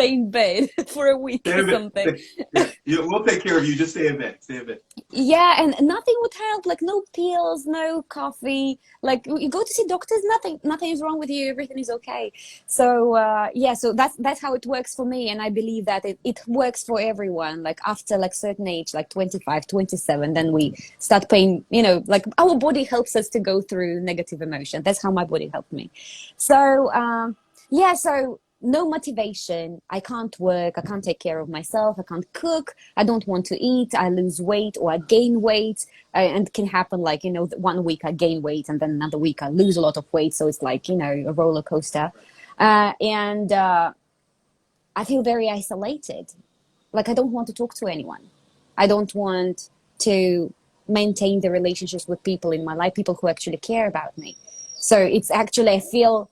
stay in bed for a week Stay or in bed. something. Yeah, we'll take care of you. Just stay in bed. Stay in bed. Yeah, and nothing would help, like no pills, no coffee. Like you go to see doctors, nothing is wrong with you, everything is okay. So yeah, so that's how it works for me, and I believe that it works for everyone. Like after like certain age, like 25, 27, then we start paying, like our body helps us to go through negative emotion. That's how my body helped me. So yeah, so no motivation. I can't work. I can't take care of myself. I can't cook. I don't want to eat. I lose weight or I gain weight. And it can happen like, 1 week I gain weight and then another week I lose a lot of weight. So it's like, a roller coaster. And I feel very isolated. Like I don't want to talk to anyone. I don't want to maintain the relationships with people in my life, people who actually care about me. So it's actually, I feel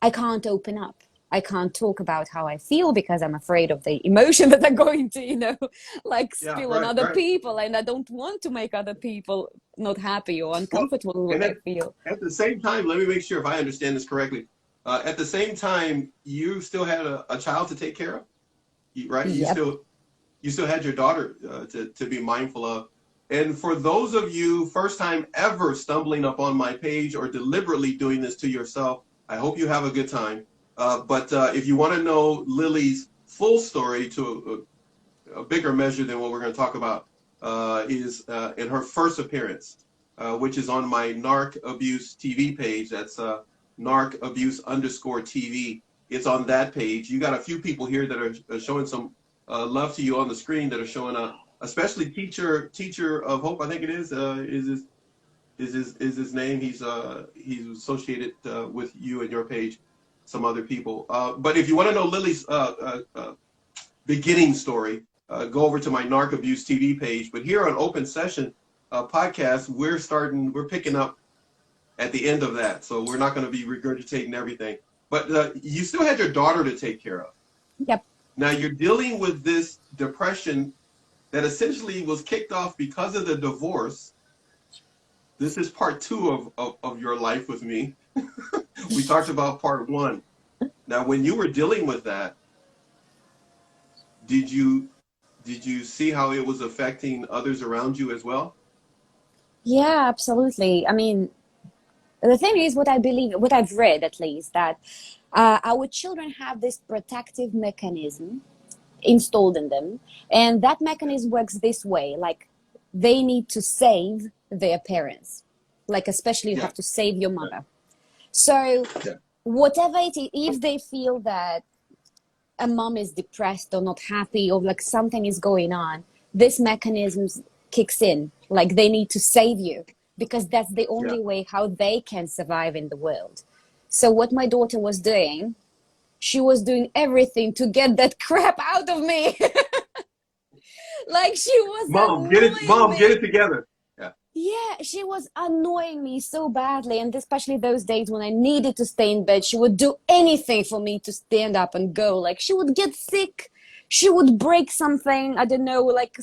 I can't open up. I can't talk about how I feel because I'm afraid of the emotion that I'm going to, like Yeah, spill on right, other right. people. And I don't want to make other people not happy or Well, uncomfortable with and what I feel. at the same time, let me make sure if I understand this correctly. At the same time, you still had a child to take care of, right? Yep. You still had your daughter to be mindful of. And for those of you first time ever stumbling up on my page or deliberately doing this to yourself, I hope you have a good time. But if you want to know Lily's full story to a bigger measure than what we're going to talk about, is in her first appearance, which is on my Narc Abuse TV page. That's Narc Abuse _ TV. It's on that page. You got a few people here that are showing some love to you on the screen that are showing up, especially Teacher of Hope. I think it is his name. He's associated with you and your page, some other people. But if you want to know Lily's beginning story, go over to my Narc Abuse TV page. But here on Open Session podcast, we're picking up at the end of that. So we're not going to be regurgitating everything. But you still had your daughter to take care of. Yep. Now you're dealing with this depression that essentially was kicked off because of the divorce. This is part 2 of your life with me. We talked about part 1. Now, when you were dealing with that, did you see how it was affecting others around you as well? Yeah, absolutely. I mean, the thing is, what I believe, what I've read at least, that our children have this protective mechanism installed in them. And that mechanism works this way, like they need to save their parents. Like especially you Yeah. have to save your mother. So Yeah. whatever it is, if they feel that a mom is depressed or not happy or like something is going on, this mechanism kicks in. Like they need to save you because that's the only way how they can survive in the world. So what my daughter was doing, she was doing everything to get that crap out of me. Like she was annoying Get me. it together. Yeah. Yeah, she was annoying me so badly. And especially those days when I needed to stay in bed, she would do anything for me to stand up and go. Like she would get sick. She would break something, I don't know, like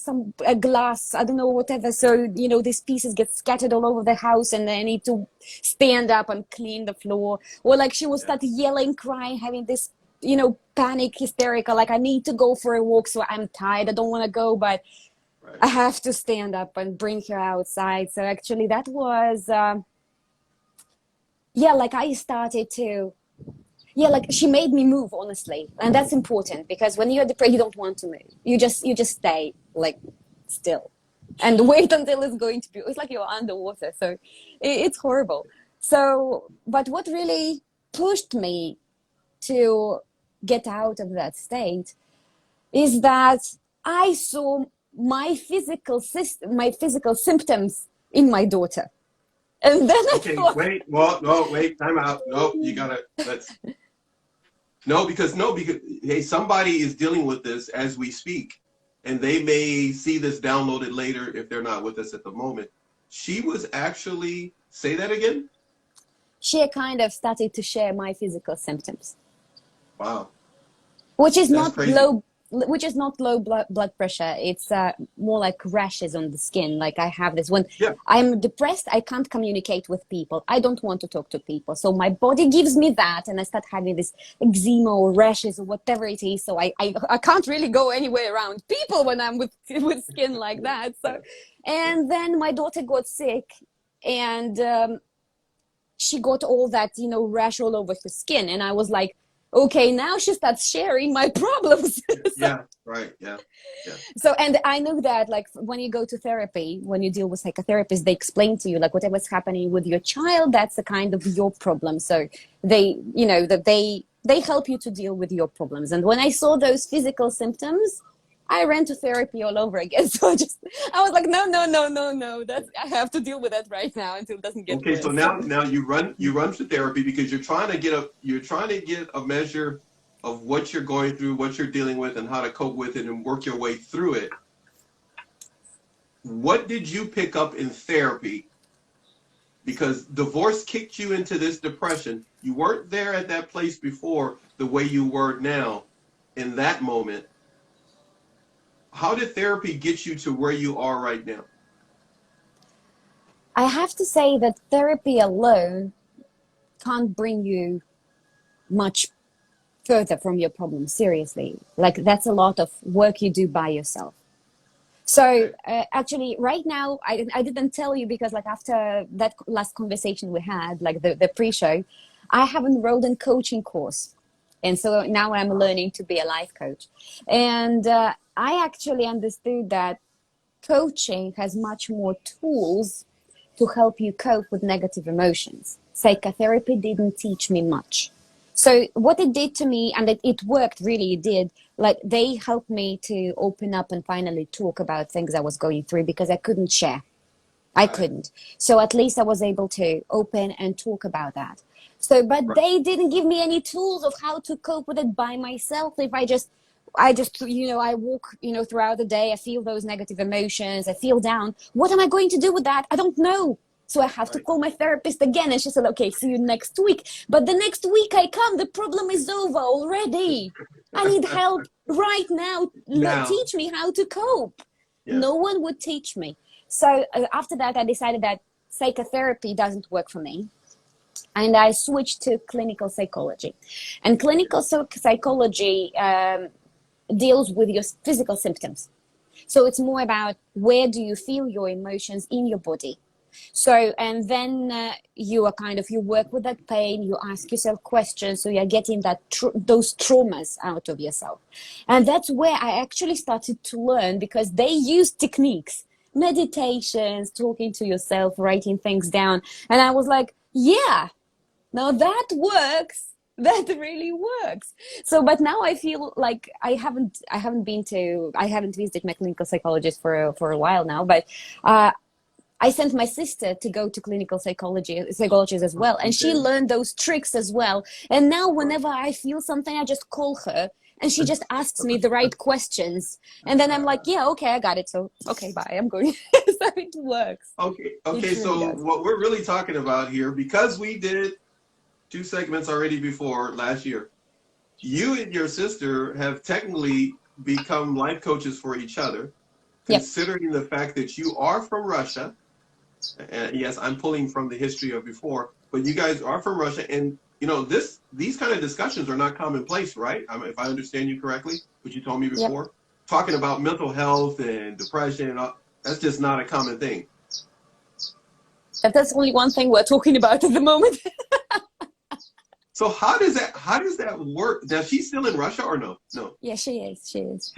a glass, I don't know, whatever. So, these pieces get scattered all over the house and I need to stand up and clean the floor. Or like she would start yelling, crying, having this, panic, hysterical, like I need to go for a walk. So I'm tired. I don't want to go, but I have to stand up and bring her outside. So actually that was, like I started to, like she made me move, honestly. And that's important because when you're depressed, you don't want to move. You just stay like still and wait until it's like you're underwater. So it's horrible. So, but what really pushed me to get out of that state is that I saw my physical symptoms in my daughter. And then I Okay, thought, wait, time out. No, you gotta, because hey, somebody is dealing with this as we speak, and they may see this downloaded later if they're not with us at the moment. She was actually, say that again? She kind of started to share my physical symptoms. Wow. Which is That's not crazy. which is not low blood pressure. It's more like rashes on the skin. Like I have this when Yeah. I'm depressed, I can't communicate with people. I don't want to talk to people. So my body gives me that, and I start having this eczema or rashes or whatever it is. So I can't really go anywhere around people when I'm with skin like that. So, and then my daughter got sick, and she got all that, you know, rash all over her skin. And I was like, okay, now she starts sharing my problems. Yeah, right. Yeah. Yeah. So, and I know that like when you go to therapy, when you deal with psychotherapists, they explain to you like whatever's happening with your child, that's a kind of your problem. So they, you know, that they help you to deal with your problems. And when I saw those physical symptoms, I ran to therapy all over again. So I was like, no, that's, I have to deal with that right now until it doesn't get Okay, worse. so now you run to therapy because you're trying to get a measure of what you're going through, what you're dealing with, and how to cope with it and work your way through it. What did you pick up in therapy? Because divorce kicked you into this depression. You weren't there at that place before the way you were now in that moment. How did therapy get you to where you are right now? I have to say that therapy alone can't bring you much further from your problem, seriously. Like that's a lot of work you do by yourself. So actually right now, I didn't tell you because like after that last conversation we had, like the pre-show, I have enrolled in coaching course. And so now I'm learning to be a life coach. And I actually understood that coaching has much more tools to help you cope with negative emotions. Psychotherapy didn't teach me much. So what it did to me, and it worked, really, it did, like they helped me to open up and finally talk about things I was going through because I couldn't share. I couldn't. So at least I was able to open and talk about that. So, but they didn't give me any tools of how to cope with it by myself. If I just, you know, I walk, you know, throughout the day, I feel those negative emotions, I feel down. What am I going to do with that? I don't know. So I have to call my therapist again. And she said, okay, see you next week. But the next week I come, the problem is over already. I need help right now. Teach me how to cope. Yes. No one would teach me. So after that, I decided that psychotherapy doesn't work for me. And I switched to clinical psychology. And clinical psychology deals with your physical symptoms. So it's more about where do you feel your emotions in your body. So, and then you are kind of, you work with that pain, you ask yourself questions, so you're getting that those traumas out of yourself. And that's where I actually started to learn, because they use techniques, meditations, talking to yourself, writing things down. And I was like, yeah, now that works. That really works. So, but now I feel like I haven't visited my clinical psychologist for a while now, but I sent my sister to go to clinical psychologist as well. And she learned those tricks as well. And now whenever I feel something, I just call her and she just asks me the right questions. And then I'm like, yeah, okay, I got it. So, okay, bye, I'm going. So it works. Okay. Really So does. what we're really talking about here, because we did 2 segments already before last year, you and your sister have technically become life coaches for each other, considering the fact that you are from Russia. And yes, I'm pulling from the history of before, but you guys are from Russia, and you know these kind of discussions are not commonplace, right? I mean, if I understand you correctly, what you told me before, talking about mental health and depression, and all, that's just not a common thing. That's only one thing we're talking about at the moment. So how does that work? Now she's still in Russia or no? No. Yeah, she is. She is.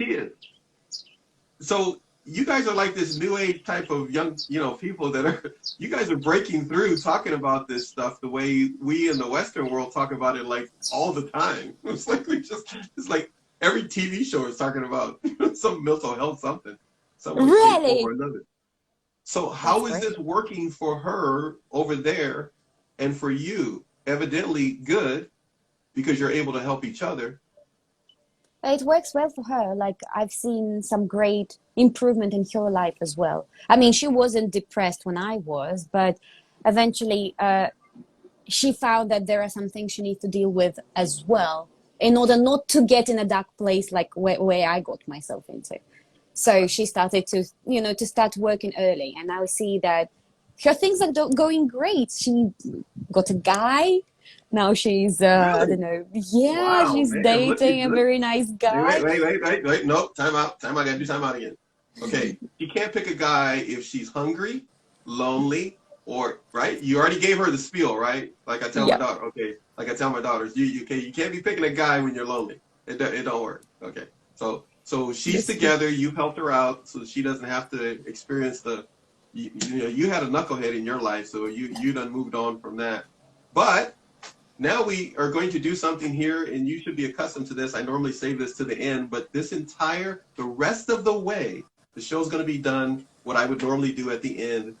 So you guys are like this new age type of young, you know, people that are, you guys are breaking through talking about this stuff the way we in the Western world talk about it like all the time. It's like every TV show is talking about some mental health something, some Really? or another. So how is this working for her over there and for you? Evidently good, because you're able to help each other. It works well for her. Like I've seen some great improvement in her life as well. I mean, she wasn't depressed when I was, but eventually she found that there are some things she needs to deal with as well. in order not to get in a dark place like where I got myself into. So she started to, to start working early. And I see that her things are going great. She got a guy. Now she's, I Really? don't know. Yeah, Wow, she's man. dating a very nice guy. Wait. No, time out. I gotta do time out again. Okay. You can't pick a guy if she's hungry, lonely, or right? You already gave her the spiel, right? Like I tell my Yeah. daughter, okay. Like I tell my daughters, you can't be picking a guy when you're lonely. It don't work. Okay. So she's together, you helped her out so she doesn't have to experience you had a knucklehead in your life, so you done moved on from that. But now we are going to do something here, and you should be accustomed to this. I normally save this to the end, but the rest of the way, the show's going to be done what I would normally do at the end,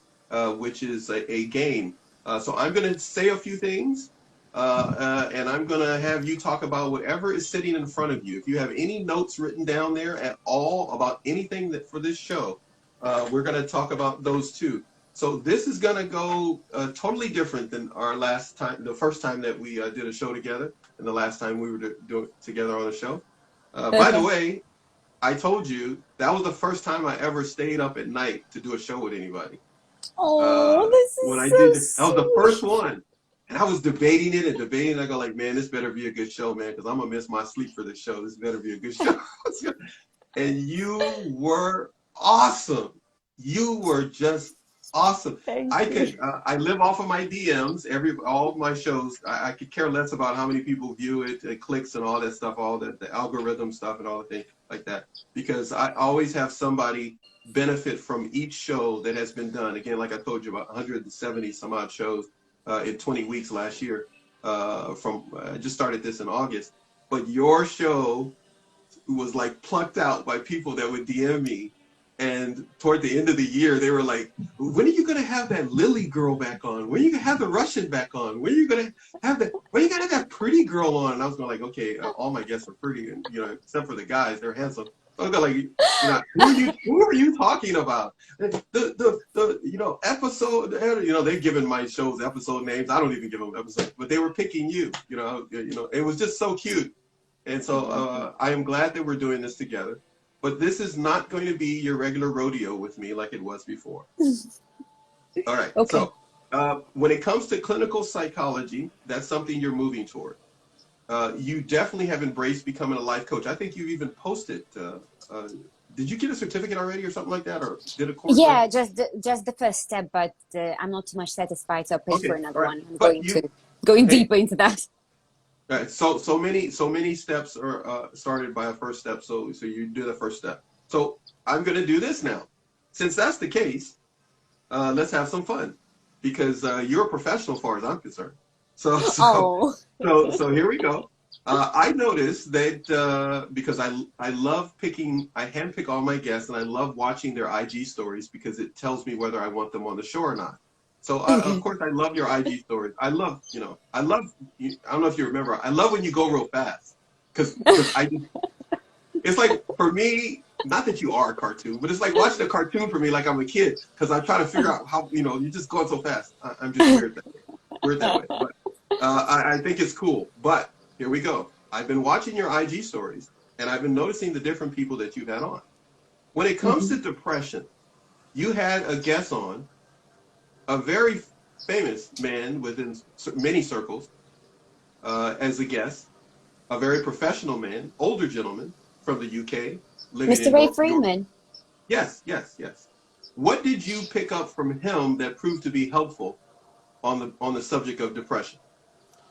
which is a game. So I'm going to say a few things, and I'm going to have you talk about whatever is sitting in front of you. If you have any notes written down there at all about anything that for this show, we're going to talk about those too. So this is going to go totally different than our last time, the first time that we did a show together, and the last time we were doing together on a show. By the way, I told you that was the first time I ever stayed up at night to do a show with anybody. Oh, this is when I so did this, that was the sweet. first one. And I was debating it and debating. I go like, man, this better be a good show, man, because I'm going to miss my sleep for this show. This better be a good show. And you were awesome. You were just awesome. Thank I you. could I live off of my DMs. All of my shows. I could care less about how many people view it, clicks and all that stuff, all the algorithm stuff and all the things like that, because I always have somebody benefit from each show that has been done. Again, like I told you, about 170 some odd shows in 20 weeks last year. I just started this in August, but your show was like plucked out by people that would DM me. And toward the end of the year, they were like, when are you going to have that Lily girl back on? When are you going to have the Russian back on? When are you going to have that? When are you going to have that pretty girl on? And I was going like, okay, all my guests are pretty, and except for the guys, they're handsome. So I was going like, who are you talking about? The episode, they've given my shows episode names. I don't even give them episodes, but they were picking you. It was just so cute. And so I am glad that we're doing this together. But this is not going to be your regular rodeo with me like it was before. All right. Okay. So when it comes to clinical psychology, that's something you're moving toward. You definitely have embraced becoming a life coach. I think you've even posted. Did you get a certificate already or something like that, or did a course? Yeah, just the first step, but I'm not too much satisfied, so I'll pay for another one. I'm going deeper into that. Right. So many steps are started by a first step. So you do the first step. So I'm going to do this now. Since that's the case, let's have some fun, because you're a professional as far as I'm concerned. So here we go. I noticed that because I love I handpick all my guests, and I love watching their IG stories because it tells me whether I want them on the show or not. So of course I love your IG stories. I love, I don't know if you remember, I love when you go real fast, because it's like, for me, not that you are a cartoon, but it's like watching a cartoon for me like I'm a kid, because I try to figure out how, you're just going so fast. I'm just weird that way. But I think it's cool. But here we go. I've been watching your IG stories, and I've been noticing the different people that you've had on. When it comes to depression, you had a guest on, a very famous man within many circles as a guest, a very professional man, older gentleman from the UK. Mr. Ray Freeman. Yes. What did you pick up from him that proved to be helpful on the subject of depression?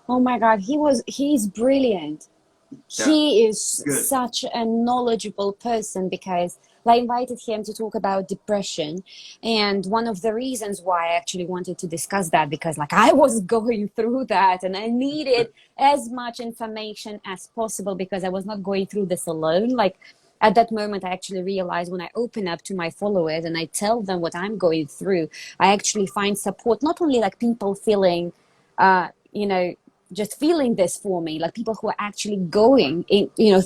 Oh my God, he's brilliant. Yeah. He is such a knowledgeable person, because I invited him to talk about depression. And one of the reasons why I actually wanted to discuss that, because I was going through that and I needed as much information as possible, because I was not going through this alone. At that moment, I actually realized when I open up to my followers and I tell them what I'm going through, I actually find support, not only people feeling, just feeling this for me, people who are actually going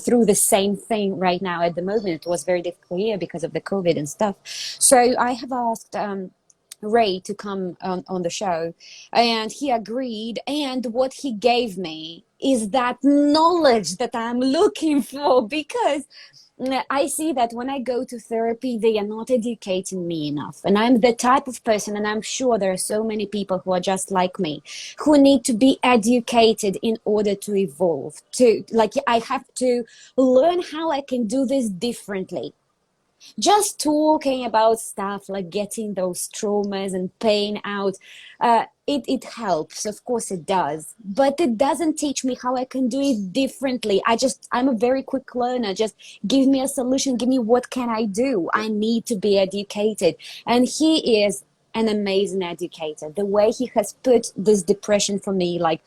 through the same thing right now at the moment. It was very difficult here because of the COVID and stuff. So I have asked Ray to come on the show, and he agreed. And what he gave me is that knowledge that I'm looking for, because I see that when I go to therapy, they are not educating me enough. And I'm the type of person, and I'm sure there are so many people who are just like me, who need to be educated in order to evolve. Like, I have to learn how I can do this differently. Just talking about stuff like getting those traumas and pain out, it helps, of course it does, but it doesn't teach me how I can do it differently. I'm a very quick learner. Just give me a solution, give me what can I do. I need to be educated, and he is an amazing educator. The way he has put this depression for me, like,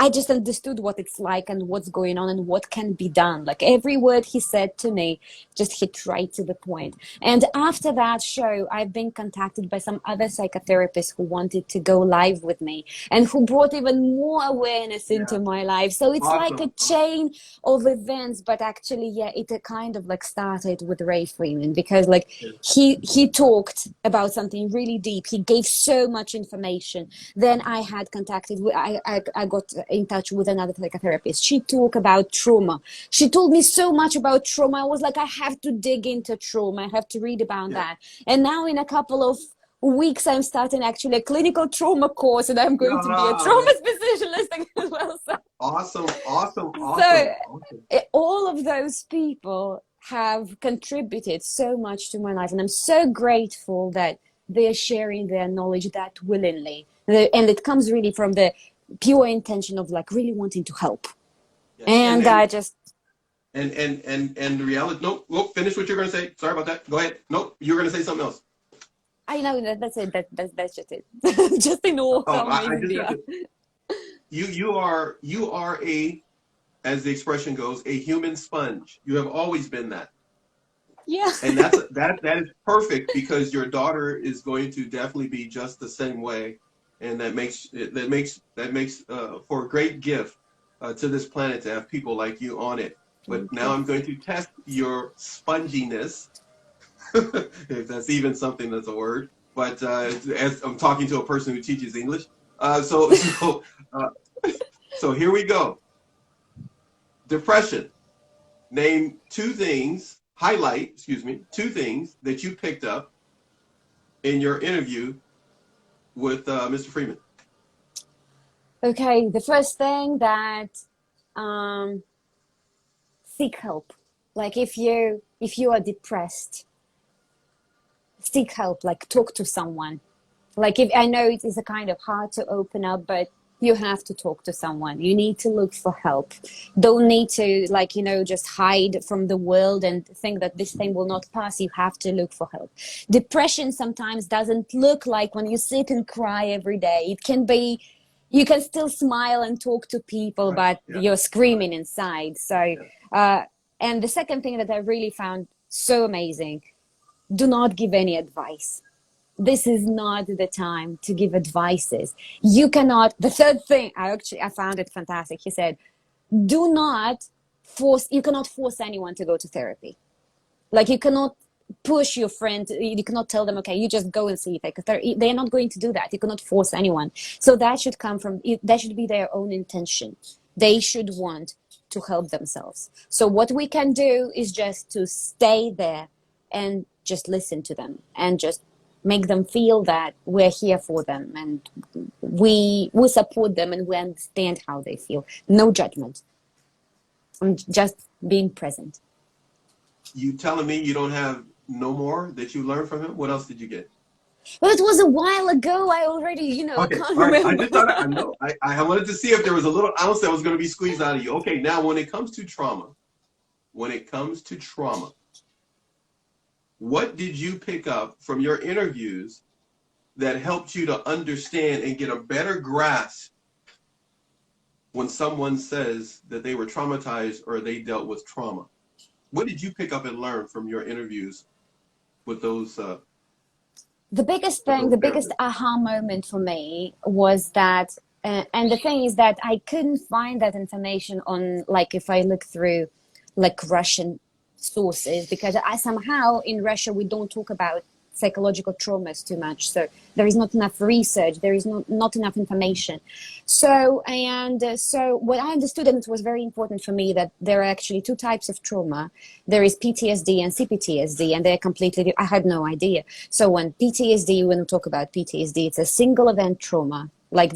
I just understood what it's like and what's going on and what can be done. Like, every word he said to me just hit right to the point. And after that show, I've been contacted by some other psychotherapists who wanted to go live with me and who brought even more awareness into my life. So it's like a chain of events, but actually, it kind of like started with Ray Freeman, because like he talked about something really deep. He gave so much information. Then I had contacted, I got in touch with another psychotherapist. She talked about trauma. She told me so much about trauma. I was like, I have to dig into trauma. I have to read about that. And now in a couple of weeks, I'm starting actually a clinical trauma course, and I'm going to be a trauma specialist as well. So, awesome. So all of those people have contributed so much to my life, and I'm so grateful that they're sharing their knowledge that willingly. And it comes really from the pure intention of like really wanting to help. And I just and the reality. Nope, finish what you're going to say. Sorry about that. Go ahead. Nope, you're going to say something else. I know that's it. That's just it. Just in all. You are a, as the expression goes, a human sponge. You have always been that. Yeah. And that is perfect, because your daughter is going to definitely be just the same way. And that makes for a great gift to this planet to have people like you on it. But now I'm going to test your sponginess, if that's even something that's a word. But as I'm talking to a person who teaches English, so here we go. Depression. Name two things that you picked up in your interview with Mr. Freeman. Okay, the first thing that seek help. Like, if you are depressed, seek help. Like, talk to someone. Like, if I know it is a kind of hard to open up, but you have to talk to someone. You need to look for help. Don't need to, like, just hide from the world and think that this thing will not pass. You have to look for help. Depression sometimes doesn't look like when you sit and cry every day. It can be, you can still smile and talk to people, but you're screaming inside. So, and the second thing that I really found so amazing, do not give any advice. This is not the time to give advices. You cannot, the third thing, I found it fantastic. He said, you cannot force anyone to go to therapy. Like, you cannot push your friend, you cannot tell them, okay, you just go and see therapy. They're not going to do that. You cannot force anyone. So that should be their own intention. They should want to help themselves. So what we can do is just to stay there and just listen to them and just make them feel that we're here for them and we support them and we understand how they feel. No judgment. And just being present. You telling me you don't have no more that you learned from him? What else did you get? Well, it was a while ago. I already, can't remember. I wanted to see if there was a little ounce that was going to be squeezed out of you. Okay, now when it comes to trauma, what did you pick up from your interviews that helped you to understand and get a better grasp when someone says that they were traumatized or they dealt with trauma? What did you pick up and learn from your interviews with those? The biggest thing, the biggest aha moment for me was that, and the thing is that I couldn't find that information on, like, if I look through, like, Russian sources, because somehow in Russia we don't talk about psychological traumas too much. So there is not enough research. There is not enough information. So, so what I understood, and it was very important for me, that there are actually two types of trauma. There is PTSD and CPTSD, and they're completely, I had no idea. So when PTSD, when we talk about PTSD, it's a single event trauma. Like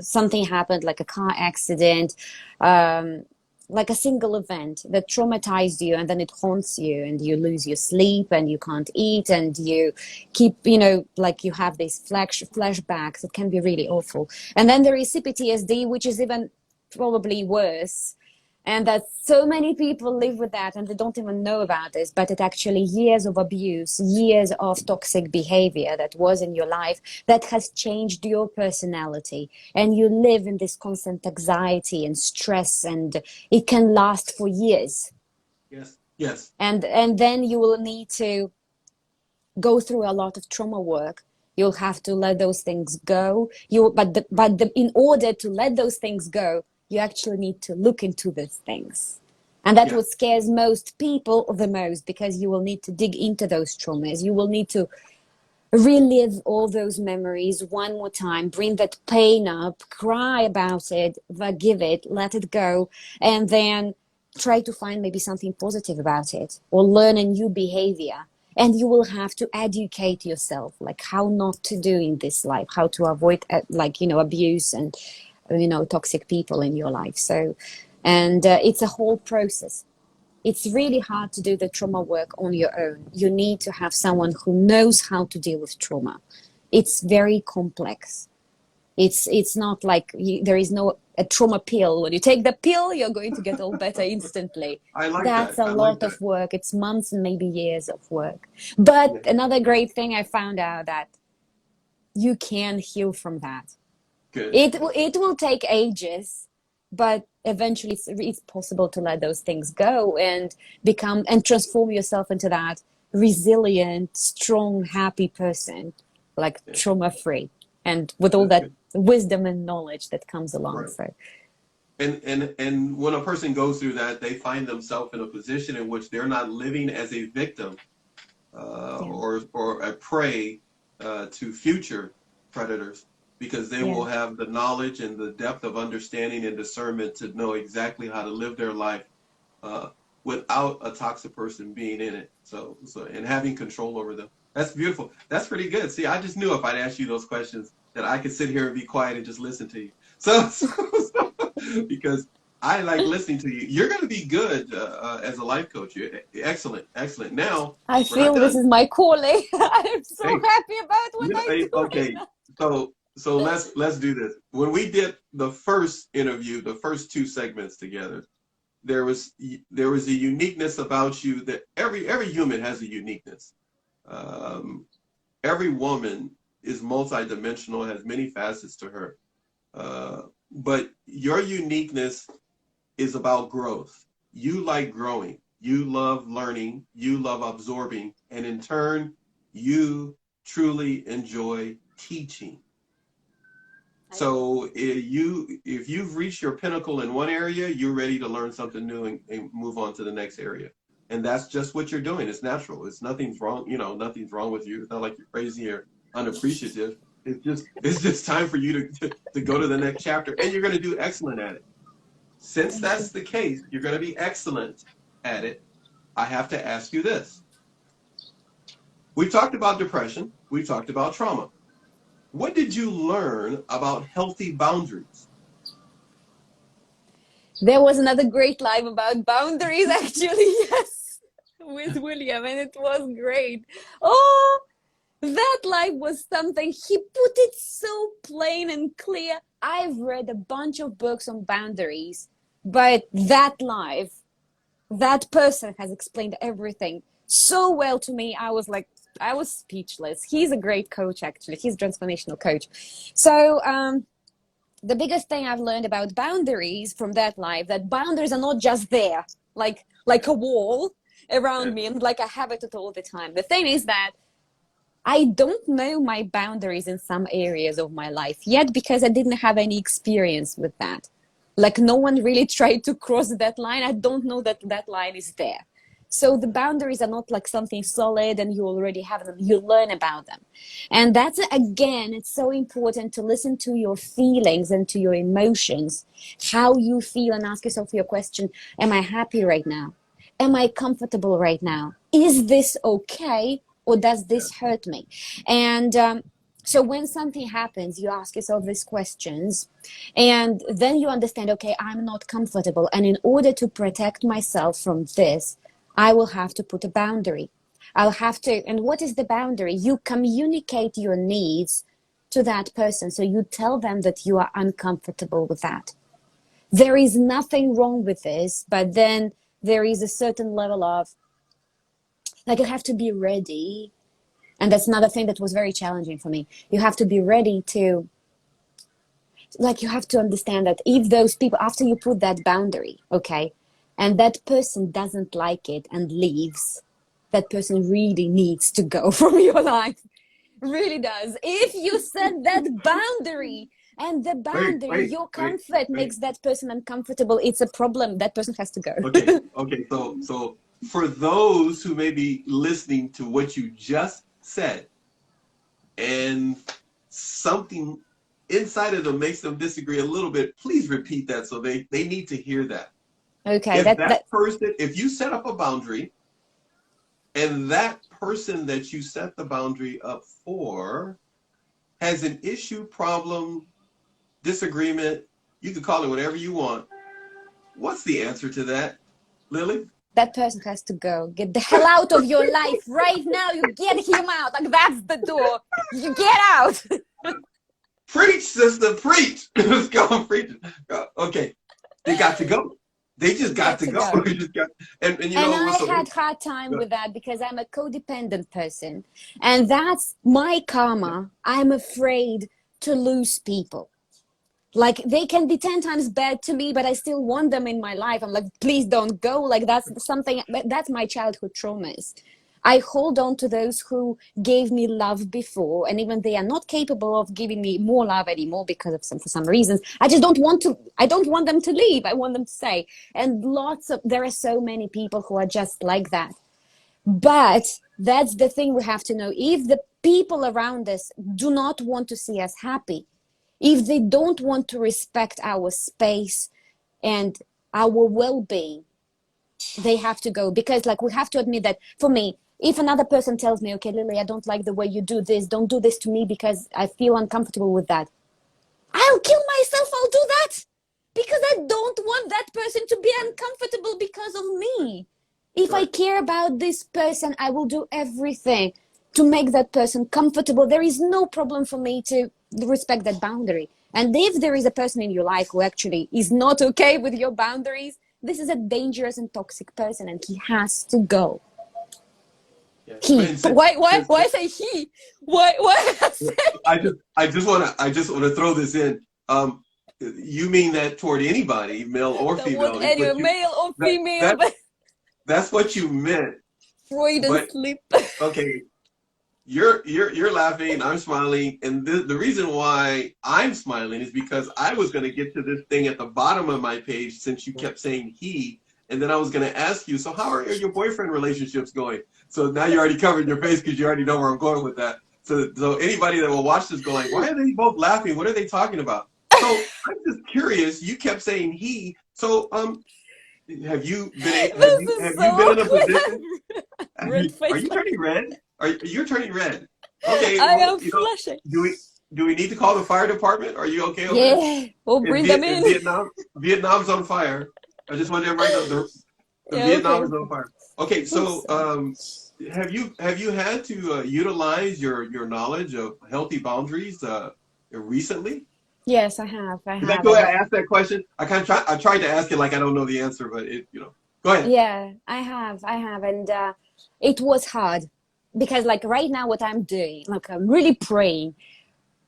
something happened, like a car accident, like a single event that traumatized you, and then it haunts you, and you lose your sleep, and you can't eat, and you keep, like you have these flashbacks. It can be really awful. And then there is CPTSD, which is even probably worse. And that so many people live with that, and they don't even know about this, but it actually years of abuse, years of toxic behavior that was in your life that has changed your personality. And you live in this constant anxiety and stress, and it can last for years. Yes, yes. And then you will need to go through a lot of trauma work. You'll have to let those things go. In order to let those things go, you actually need to look into these things. And that's what scares most people the most, because you will need to dig into those traumas. You will need to relive all those memories one more time, bring that pain up, cry about it, forgive it, let it go, and then try to find maybe something positive about it, or learn a new behavior. And you will have to educate yourself, like how not to do in this life, how to avoid abuse and toxic people in your life. So, and it's a whole process. It's really hard to do the trauma work on your own. You need to have someone who knows how to deal with trauma. It's very complex. It's not like there is a trauma pill. When you take the pill, you're going to get all better instantly. I like That's that. a lot of work. It's months and maybe years of work. But another great thing I found out, that you can heal from that. Good. It will take ages, but eventually it's possible to let those things go and transform yourself into that resilient, strong, happy person, like trauma-free, and with all that wisdom and knowledge that comes along. Right. So. And when a person goes through that, they find themselves in a position in which they're not living as a victim or a prey to future predators, because they will have the knowledge and the depth of understanding and discernment to know exactly how to live their life without a toxic person being in it. So and having control over them. That's beautiful. That's pretty good. See, I just knew if I'd ask you those questions that I could sit here and be quiet and just listen to you. So because I like listening to you. You're going to be good as a life coach. You're excellent, excellent. Now, I feel this is my calling. I'm so happy about what I do. Okay, so let's do this. When we did the first interview, the first two segments together, there was a uniqueness about you that every human has a uniqueness. Every woman is multidimensional, has many facets to her. But your uniqueness is about growth. You like growing. You love learning. You love absorbing. And in turn, you truly enjoy teaching. So if you've reached your pinnacle in one area, you're ready to learn something new and move on to the next area. And that's just what you're doing. It's natural. Nothing's wrong. Nothing's wrong with you. It's not like you're crazy or unappreciative. It's just time for you to go to the next chapter, and you're going to do excellent at it. Since that's the case, you're going to be excellent at it. I have to ask you this. We've talked about depression. We've talked about trauma. What did you learn about healthy boundaries? There was another great live about boundaries, actually, yes, with William, and it was great. Oh, that live was something. He put it so plain and clear. I've read a bunch of books on boundaries, but that live, that person has explained everything so well to me. I was speechless. He's a great coach, actually. He's a transformational coach. So the biggest thing I've learned about boundaries from that live, that boundaries are not just there, like a wall around me, and like I have it all the time. The thing is that I don't know my boundaries in some areas of my life yet, because I didn't have any experience with that. Like no one really tried to cross that line. I don't know that line is there. So the boundaries are not like something solid and you already have them. You learn about them. And that's, again, it's so important to listen to your feelings and to your emotions, how you feel, and ask yourself your question, am I happy right now? Am I comfortable right now? Is this okay? Or does this hurt me? And so when something happens, you ask yourself these questions, and then you understand, okay, I'm not comfortable. And in order to protect myself from this, I will have to put a boundary. I'll have to, and what is the boundary? You communicate your needs to that person. So you tell them that you are uncomfortable with that. There is nothing wrong with this, but then there is a certain level of, like, you have to be ready. And that's another thing that was very challenging for me. You have to be ready to, like, you have to understand that if those people, after you put that boundary, okay, and that person doesn't like it and leaves, that person really needs to go from your life. Really does. If you set that boundary, and the boundary, your comfort makes that person uncomfortable, it's a problem. That person has to go. Okay. So for those who may be listening to what you just said, and something inside of them makes them disagree a little bit, please repeat that. So they need to hear that. Okay. If that person, if you set up a boundary, and that person that you set the boundary up for has an issue, problem, disagreement, you can call it whatever you want. What's the answer to that, Lily? That person has to go. Get the hell out of your life right now. You get him out. Like, that's the door. You get out. Preach, sister, preach. Let's go, preach. Okay, they got to go. They just got to go. And you know, I had hard time with that because I'm a codependent person, and that's my karma. I'm afraid to lose people. Like, they can be 10 times bad to me, but I still want them in my life. I'm like, please don't go. Like, that's something, that's my childhood traumas. I hold on to those who gave me love before, and even they are not capable of giving me more love anymore because of for some reasons. I just don't want to, I don't want them to leave. I want them to stay. And there are so many people who are just like that. But that's the thing we have to know. If the people around us do not want to see us happy, if they don't want to respect our space and our well-being, they have to go. Because, like, we have to admit that, for me, if another person tells me, okay, Lily, I don't like the way you do this, don't do this to me because I feel uncomfortable with that, I'll kill myself. I'll do that because I don't want that person to be uncomfortable because of me. If I care about this person, I will do everything to make that person comfortable. There is no problem for me to respect that boundary. And if there is a person in your life who actually is not okay with your boundaries, this is a dangerous and toxic person, and he has to go. Yeah. He. Why say he? Why? I just want to throw this in. You mean that toward anybody, male or female? Male or female. That's what you meant. Freudian slip. Okay. You're laughing, I'm smiling, and the reason why I'm smiling is because I was going to get to this thing at the bottom of my page since you kept saying he, and then I was going to ask you, so how are your boyfriend relationships going? So now you already covered your face because you already know where I'm going with that. So anybody that will watch this go like, why are they both laughing? What are they talking about? So I'm just curious. You kept saying he. So have you been in a position? Are you turning red? You're turning red. Okay. I am flushing. Do we need to call the fire department? Are you okay? Yeah, we'll bring them in. Vietnam's on fire. I just want everybody to know the Vietnam is on fire. Okay, so have you had to utilize your knowledge of healthy boundaries recently? Yes, I have. I have. Go ahead and ask that question. I tried to ask it like I don't know the answer, but go ahead. Yeah, I have, and it was hard. Because, like, right now what I'm doing, like, I'm really praying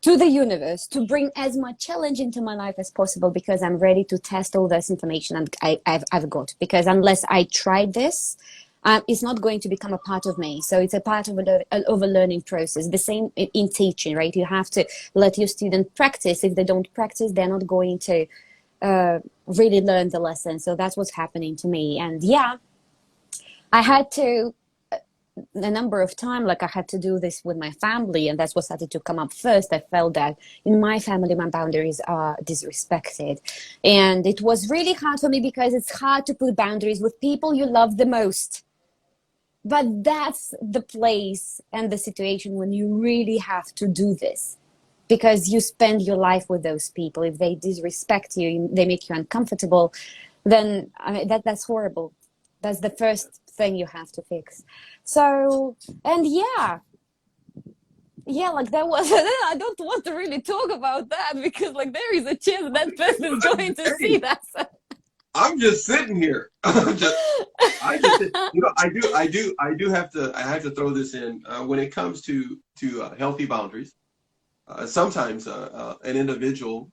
to the universe to bring as much challenge into my life as possible, because I'm ready to test all this information and I've got. Because unless I try this, it's not going to become a part of me. So it's a part of a learning process. The same in teaching, right? You have to let your student practice. If they don't practice, they're not going to really learn the lesson. So that's what's happening to me. And yeah, I had to a number of times, like I had to do this with my family, and that's what started to come up first. I felt that in my family my boundaries are disrespected, and it was really hard for me because it's hard to put boundaries with people you love the most. But that's the place and the situation when you really have to do this, because you spend your life with those people. If they disrespect you, they make you uncomfortable, then I mean, that's horrible. That's the first thing you have to fix. So, and yeah, like that was, I don't want to really talk about that because like there is a chance that person is going to see Hey, that. I'm just sitting here. I do have to. I have to throw this in when it comes to healthy boundaries. Sometimes an individual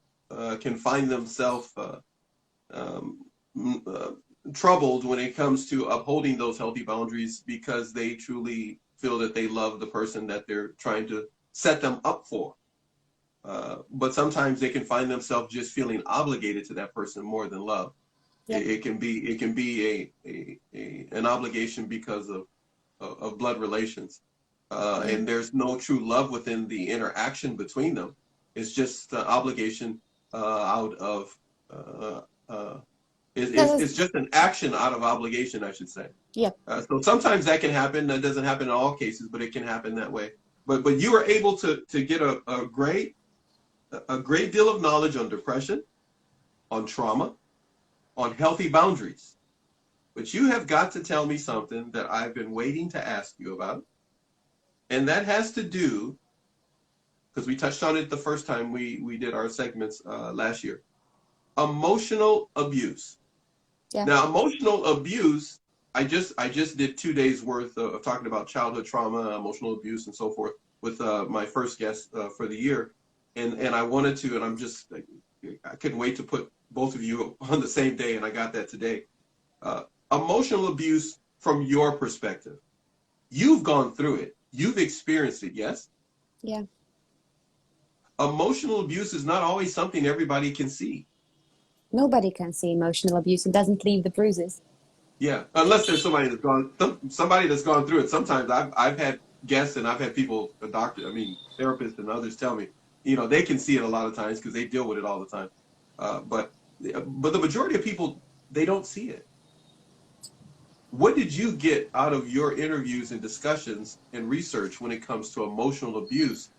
can find themselves um, troubled when it comes to upholding those healthy boundaries because they truly feel that they love the person that they're trying to set them up for. But sometimes they can find themselves just feeling obligated to that person more than love. Yeah. It can be an obligation because of blood relations, Yeah. and there's no true love within the interaction between them. It's just the obligation out of it's just an action out of obligation, I should say. Yeah. So sometimes that can happen. That doesn't happen in all cases, but it can happen that way. But you are able to get a great deal of knowledge on depression, on trauma, on healthy boundaries. But you have got to tell me something that I've been waiting to ask you about. And that has to do, because we touched on it the first time we did our segments last year, emotional abuse. Yeah. Now, emotional abuse, I just did 2 days worth of talking about childhood trauma, emotional abuse, and so forth with my first guest for the year. And I wanted to, and I couldn't wait to put both of you on the same day, and I got that today. Emotional abuse from your perspective. You've gone through it. You've experienced it, yes? Yeah. Emotional abuse is not always something everybody can see. Nobody can see emotional abuse. It doesn't leave the bruises. Yeah, unless there's somebody that's gone through it. Sometimes I've had guests and I've had people, a doctor, I mean, therapists and others tell me, they can see it a lot of times because they deal with it all the time. But the majority of people, they don't see it. What did you get out of your interviews and discussions and research when it comes to emotional abuse,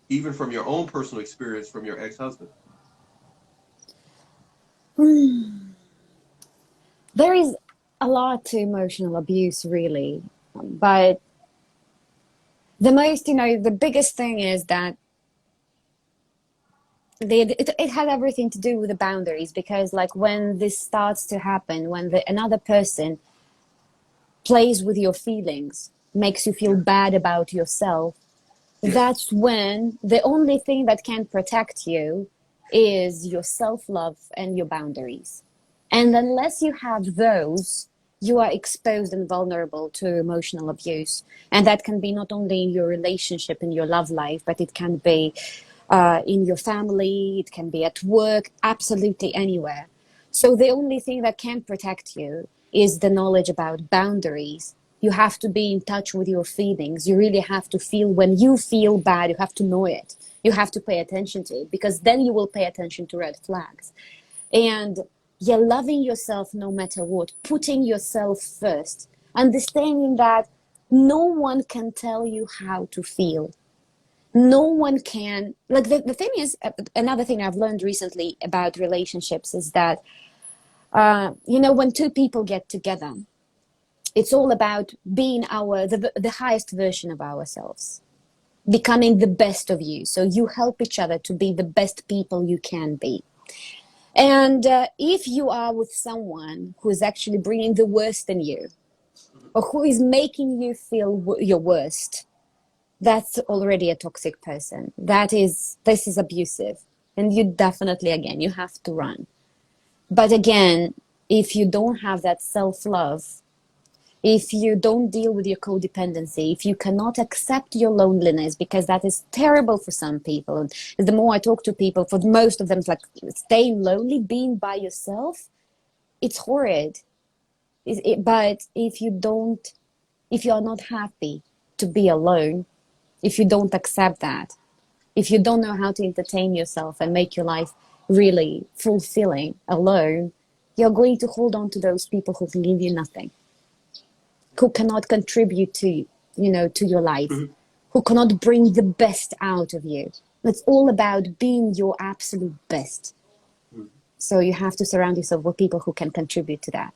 even from your own personal experience from your ex-husband? There is a lot to emotional abuse, really. But the biggest thing is that it had everything to do with the boundaries, because like when this starts to happen, when another person plays with your feelings, makes you feel bad about yourself, Yes. that's when the only thing that can protect you is your self-love and your boundaries. And unless you have those, you are exposed and vulnerable to emotional abuse. And that can be not only in your relationship, in your love life, but it can be in your family, it can be at work, absolutely anywhere. So the only thing that can protect you is the knowledge about boundaries. You have to be in touch with your feelings. You really have to feel when you feel bad, you have to know it. You have to pay attention to it, because then you will pay attention to red flags. And you're loving yourself no matter what, putting yourself first, understanding that no one can tell you how to feel. No one can, like the thing is, another thing I've learned recently about relationships is that, when two people get together, it's all about being the highest version of ourselves, becoming the best of you. So you help each other to be the best people you can be. And if you are with someone who is actually bringing the worst in you, or who is making you feel your worst, that's already a toxic person. This is abusive. And you definitely, again, you have to run. But again, if you don't have that self-love, if you don't deal with your codependency, if you cannot accept your loneliness, because that is terrible for some people. And the more I talk to people, for most of them, it's like staying lonely, being by yourself, it's horrid. But if you are not happy to be alone, if you don't accept that, if you don't know how to entertain yourself and make your life really fulfilling alone, you're going to hold on to those people who can give you nothing, who cannot contribute to to your life, Mhm. who cannot bring the best out of you. It's all about being your absolute best. Mhm. So you have to surround yourself with people who can contribute to that.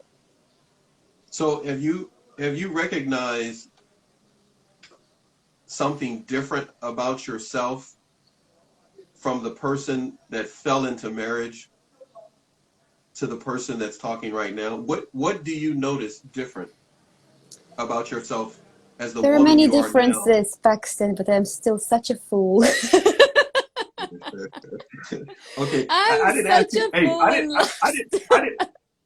So have you recognized something different about yourself from the person that fell into marriage to the person that's talking right now? What do you notice different about yourself as the There are woman many you are now? differences, Paxton, but I'm still such a fool. Okay, I'm I didn't ask such you. a Hey, fool in life.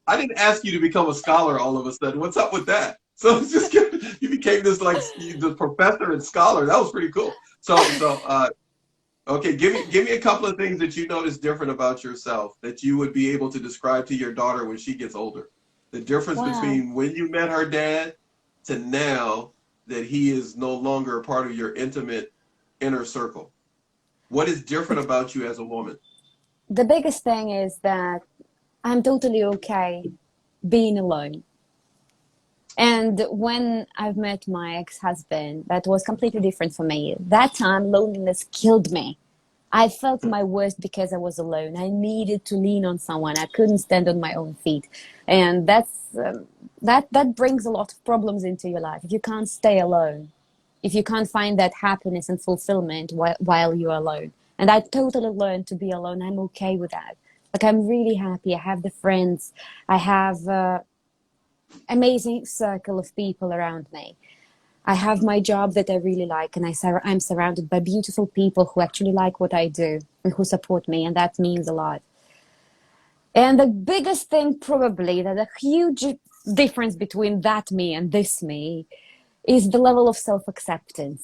I didn't ask you to become a scholar all of a sudden. What's up with that? So it's just you became this like the professor and scholar. That was pretty cool. Okay, give me a couple of things that you notice different about yourself that you would be able to describe to your daughter when she gets older. The difference Wow. between when you met her dad to now that he is no longer a part of your intimate inner circle. What is different about you as a woman? The biggest thing is that I'm totally okay being alone. And when I've met my ex-husband, that was completely different for me. That time, loneliness killed me. I felt my worst because I was alone. I needed to lean on someone. I couldn't stand on my own feet, and that brings a lot of problems into your life. If you can't stay alone, if you can't find that happiness and fulfillment while you're alone, and I totally learned to be alone. I'm okay with that. Like I'm really happy. I have the friends. I have amazing circle of people around me. I have my job that I really like, and I'm surrounded by beautiful people who actually like what I do and who support me, and that means a lot. And the biggest thing, probably, that a huge difference between that me and this me is the level of self-acceptance.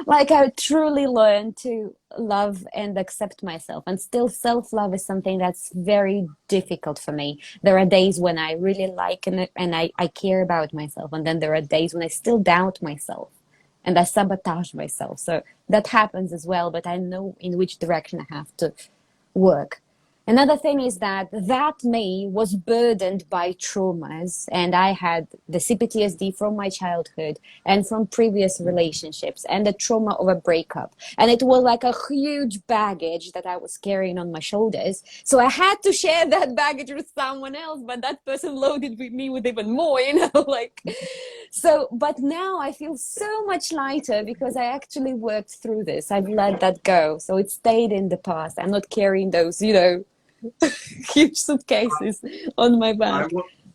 Like I truly learned to love and accept myself. And still, self-love is something that's very difficult for me. There are days when I really like and I care about myself. And then there are days when I still doubt myself and I sabotage myself. So that happens as well, but I know in which direction I have to work. Another thing is that me was burdened by traumas, and I had the CPTSD from my childhood and from previous relationships and the trauma of a breakup. And it was like a huge baggage that I was carrying on my shoulders. So I had to share that baggage with someone else, but that person loaded with me with even more, like. So, but now I feel so much lighter because I actually worked through this. I've let that go. So it stayed in the past. I'm not carrying those, huge suitcases on my I back. want